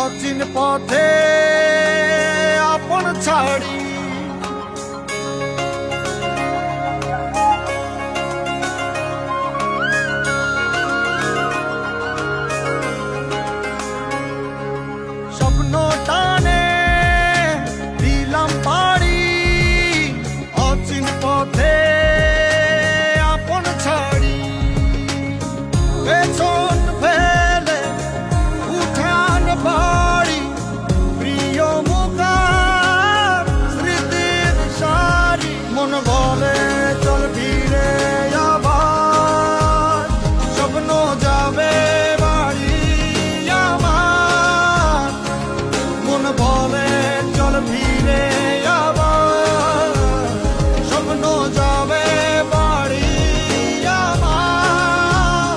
অচিন পথে আপন ছাড়ি স্বপ্ন টানে দিলাম পাড়ি অচিন পথে আপন ছাড়ি পেছন ফেলে উঠান বাড়ি প্রিয় মুখার স্মৃতির সারি মন বলে চল ফিরে আবার স্বপ্ন যাবে বাড়ি আমার মন বলে চল ফিরে আবার স্বপ্ন যাবে বাড়ি আমার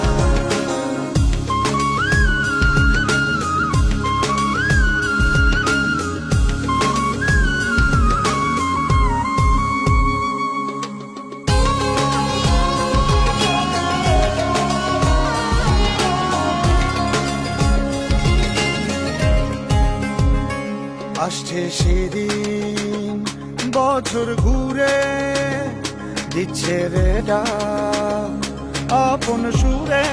আসছে সেদিন বছর ঘুরে দিচ্ছে রে ডাক আপন সুরে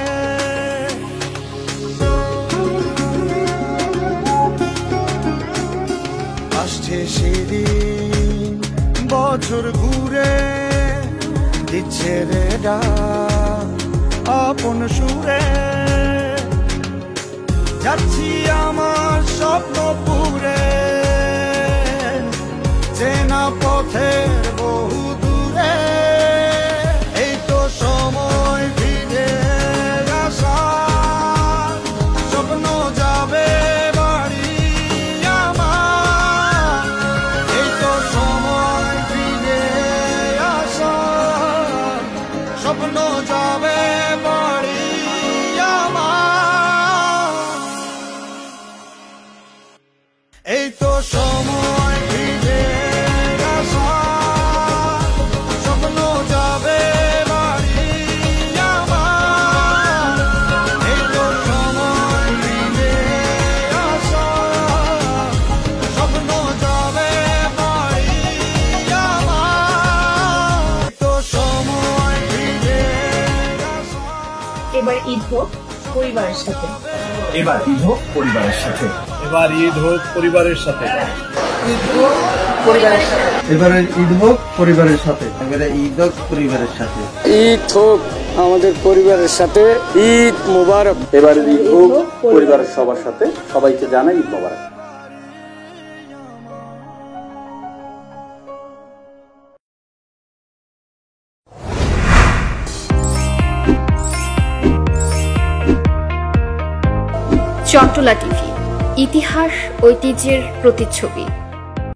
আসছে সেদিন বছর ঘুরে দিচ্ছে রে ডাক আপন সুরে যাচ্ছি আমার স্বপ্ন পুরে চেনা পথের বহু দূরে এই তো সময় ফিরে আসা স্বপ্ন যাবে বাড়ি আমার এই তো সময় ফিরে আসা স্বপ্ন যাবে বাড়ি আমার এই তো সময় ফিরে আসা স্বপ্ন যাবে বাড়ি আমার এই তো সময় ফিরে আসা স্বপ্ন যাবে বাড়ি আমার এই তো সময় ফিরে আসা। এবার ঈদ হোক পরিবারের সাথে এবার ঈদ হোক পরিবারের সাথে এবার ঈদ হোক পরিবারের সাথে ঈদ হোক পরিবারের সাথে এবারে ঈদ হোক পরিবারের সাথে এবারে ঈদ হোক পরিবারের সাথে ঈদ হোক আমাদের পরিবারের সাথে ঈদ মোবারক এবারে ঈদ হোক পরিবারের সবার সাথে সবাইকে জানাই ঈদ মোবারক। চট্টলা টিভি, ইতিহাস ঐতিহ্যের প্রতিচ্ছবি।